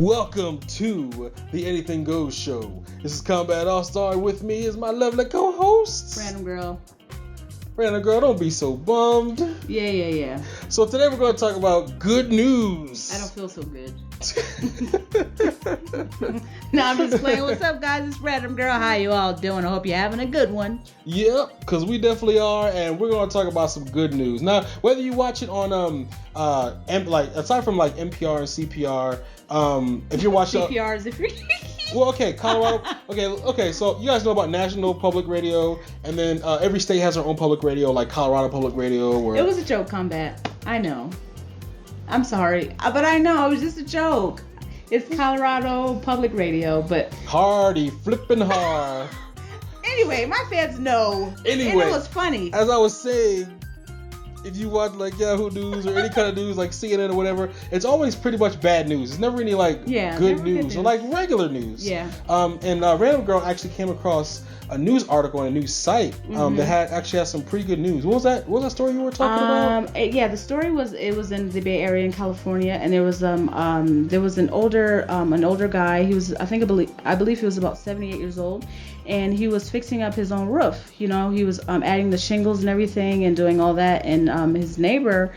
Welcome to the Anything Goes Show. This is Kombat All-Star. With me is my lovely co-host. Random girl. Random girl, don't be so bummed. Yeah. So today we're going to talk about good news. I don't feel so good. No, I'm just playing. What's up, guys? It's Random Girl. How you all doing? I hope you're having a good one. Yep, because we definitely are, and we're going to talk about some good news. Now, whether you watch it on, aside from like NPR and CPR, if you're watching CPR is free. Well, okay, Colorado. Okay. So you guys know about National Public Radio, and then every state has their own public radio, like Colorado Public Radio. Or It was a joke, Combat. I know. I'm sorry, but I know it was just a joke. It's Colorado Public Radio, but hardy flipping hard. Anyway, my fans know. Anyway, and it was funny. As I was saying, if you watch like Yahoo News or any kind of news like CNN or whatever, it's always pretty much bad news. It's never any like good news or like regular news. Yeah. And Random Girl actually came across a news article on a news site that actually has some pretty good news. What was that story you were talking about? The story was in the Bay Area in California, and there was an older guy. He was I believe he was about 78 years old, and he was fixing up his own roof. You know, he was adding the shingles and everything and doing all that. And his neighbor,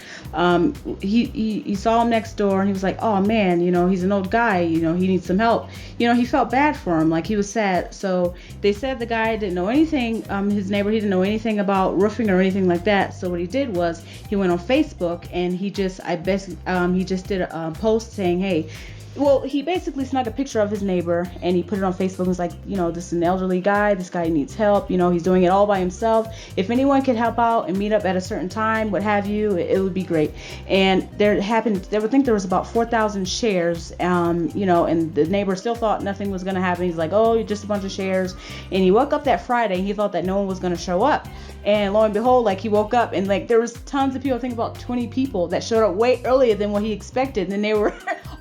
he saw him next door, and he was like, oh man, you know, he's an old guy, you know, he needs some help. You know, he felt bad for him, like he was sad. So they said the guy didn't know anything, his neighbor, he didn't know anything about roofing or anything like that. So what he did was he went on Facebook, and he just did a post saying, hey, well, he basically snuck a picture of his neighbor, and he put it on Facebook. He was like, you know, this is an elderly guy. This guy needs help. You know, he's doing it all by himself. If anyone could help out and meet up at a certain time, what have you, it would be great. And they would think there was about 4,000 shares, you know, and the neighbor still thought nothing was going to happen. He's like, oh, you're just a bunch of shares. And he woke up that Friday, and he thought that no one was going to show up. And lo and behold, like, he woke up, and like there was tons of people, I think about 20 people that showed up way earlier than what he expected. And they were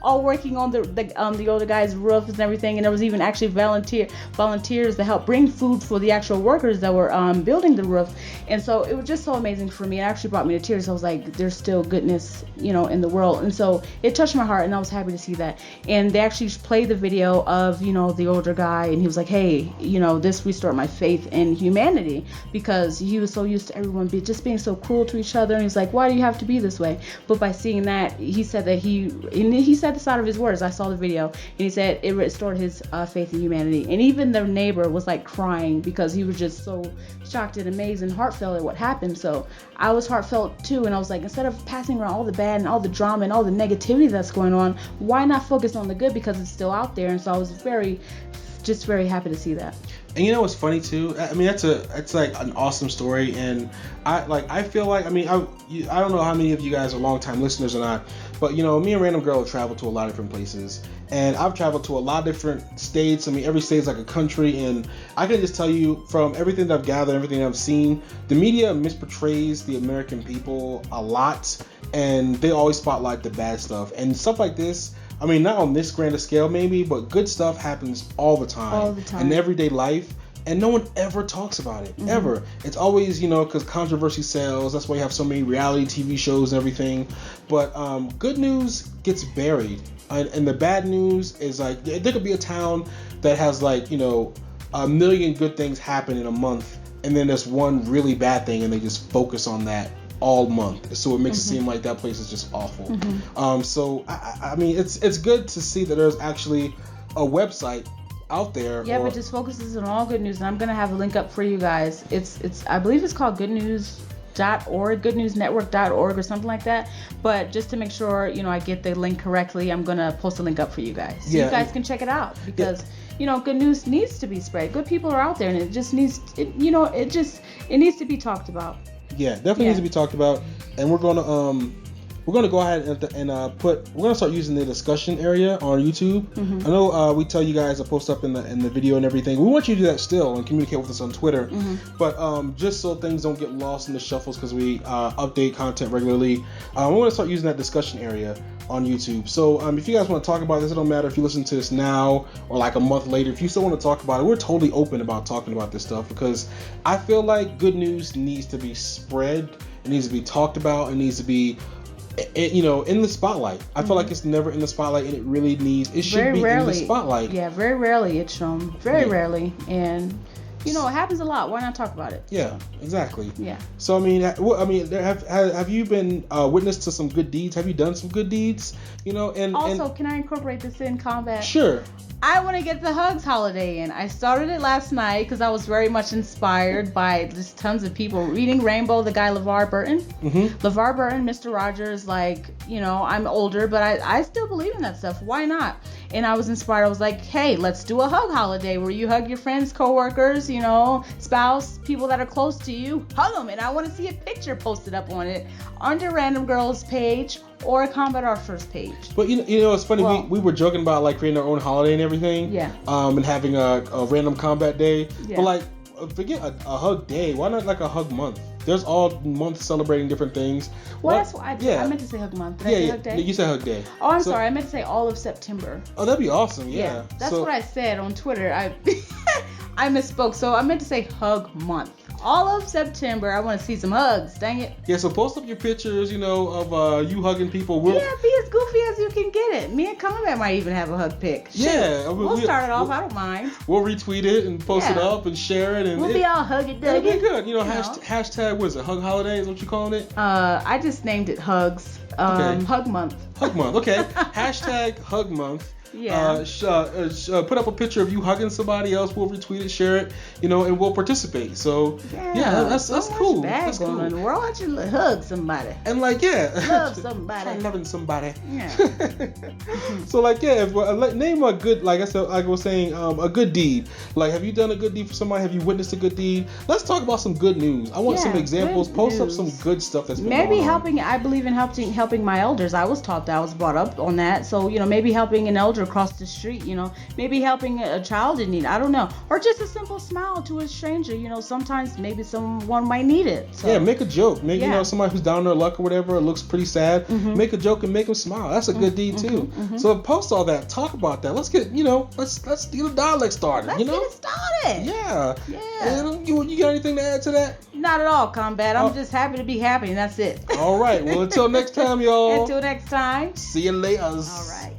all working on the older guy's roof and everything, and there was even actually volunteers to help bring food for the actual workers that were building the roof. And so it was just so amazing for me. It actually brought me to tears. I was like, there's still goodness, you know, in the world. And so it touched my heart, and I was happy to see that. And they actually played the video of, you know, the older guy, and he was like, hey, you know, this restored my faith in humanity, because he was so used to everyone just being so cruel to each other. And he's like, why do you have to be this way? But by seeing that, he said that he said this out of his words. I saw the video, and he said it restored his faith in humanity. And even their neighbor was like crying, because he was just so shocked and amazed and heartfelt at what happened. So I was heartfelt too, and I was like, instead of passing around all the bad and all the drama and all the negativity that's going on, why not focus on the good, because it's still out there. And so I was very happy to see that. And you know what's funny too? I mean, it's like an awesome story, and I feel like, I mean, I don't know how many of you guys are longtime listeners or not, but you know, me and Random Girl have traveled to a lot of different places, and I've traveled to a lot of different states. I mean, every state is like a country, and I can just tell you from everything that I've gathered, everything that I've seen, the media misportrays the American people a lot, and they always spotlight the bad stuff and stuff like this. I mean, not on this grand a scale maybe, but good stuff happens all the time in everyday life, and no one ever talks about it, ever. It's always, you know, because controversy sells. That's why you have so many reality TV shows and everything. But good news gets buried, and the bad news is like, there could be a town that has like, you know, a million good things happen in a month, and then there's one really bad thing, and they just focus on that all month, so it makes it seem like that place is just awful. So I mean, it's good to see that there's actually a website out there. Yeah, but just focuses on all good news, and I'm gonna have a link up for you guys. It's I believe it's called goodnews.org, goodnewsnetwork.org or something like that. But just to make sure, you know, I get the link correctly, I'm gonna post a link up for you guys, so you guys can check it out, because you know, good news needs to be spread. Good people are out there, and it just needs, it needs to be talked about. Yeah, definitely needs to be talked about, and we're gonna go ahead and we're gonna start using the discussion area on YouTube. I know we tell you guys to post up in the video and everything. We want you to do that still and communicate with us on Twitter. But just so things don't get lost in the shuffles, because we update content regularly, we're gonna start using that discussion area on YouTube. So if you guys want to talk about this, it don't matter if you listen to this now or like a month later. If you still want to talk about it, we're totally open about talking about this stuff, because I feel like good news needs to be spread. It needs to be talked about. It needs to be in the spotlight. I feel like it's never in the spotlight, and it really needs. It should be in the spotlight. Yeah, very rarely it's shown. Very rarely, and it happens a lot. Why not talk about it? Yeah, exactly. Yeah. So have you been witness to some good deeds? Have you done some good deeds? And also, can I incorporate this in Kombat? Sure. I want to get the Hugs holiday in. I started it last night because I was very much inspired by just tons of people reading Rainbow, the guy LeVar Burton. LeVar Burton, Mr. Rogers, I'm older, but I still believe in that stuff. Why not? And I was inspired. I was like, hey, let's do a hug holiday where you hug your friends, coworkers, spouse, people that are close to you. Hug them. And I want to see a picture posted up on it under Random Girls page or a Kombat Our First page. But it's funny. We were joking about creating our own holiday and everything. Yeah. And having a random Kombat day. Yeah. But forget a hug day. Why not a hug month? There's all months celebrating different things. Well, that's what I meant to say hug month. Did I say hug day? You said hug day. Oh, I'm sorry. I meant to say all of September. Oh, that'd be awesome. Yeah. That's what I said on Twitter. I misspoke. So I meant to say hug month. All of September, I want to see some hugs. Dang it. Yeah, so post up your pictures, of you hugging people. Be as goofy as you can get it. Me and Kombat might even have a hug pic. Yeah. We'll start it off. I don't mind. We'll retweet it and post it up and share it. And we'll be all huggy-duggy. It'll be good. Hashtag, what is it, Hug Holiday is what you calling it? I just named it Hugs. Okay. Hug Month. Hug Month, okay. Hashtag Hug Month. Yeah. Put up a picture of you hugging somebody else. We'll retweet it, share it, and we'll participate. So that's cool. That's cool. On. We're all you hug somebody. And love somebody. Try loving somebody. Yeah. So name a good, like I was saying, a good deed. Have you done a good deed for somebody? Have you witnessed a good deed? Let's talk about some good news. I want some examples. Post up some good stuff that's been maybe going on. helping. I believe in helping my elders. I was taught that. I was brought up on that. So maybe helping an elder across the street, maybe helping a child in need, I don't know, or just a simple smile to a stranger, sometimes maybe someone might need it. So. Yeah, make a joke. Maybe somebody who's down on their luck or whatever, it looks pretty sad. Make a joke and make them smile. That's a good deed too. So post all that, talk about that. Let's get let's get a dialect started. Let's get it started. Yeah. And you got anything to add to that? Not at all, Kombat. I'm just happy to be happy, and that's it. All right. Well, until next time, y'all. Until next time. See you later. All right.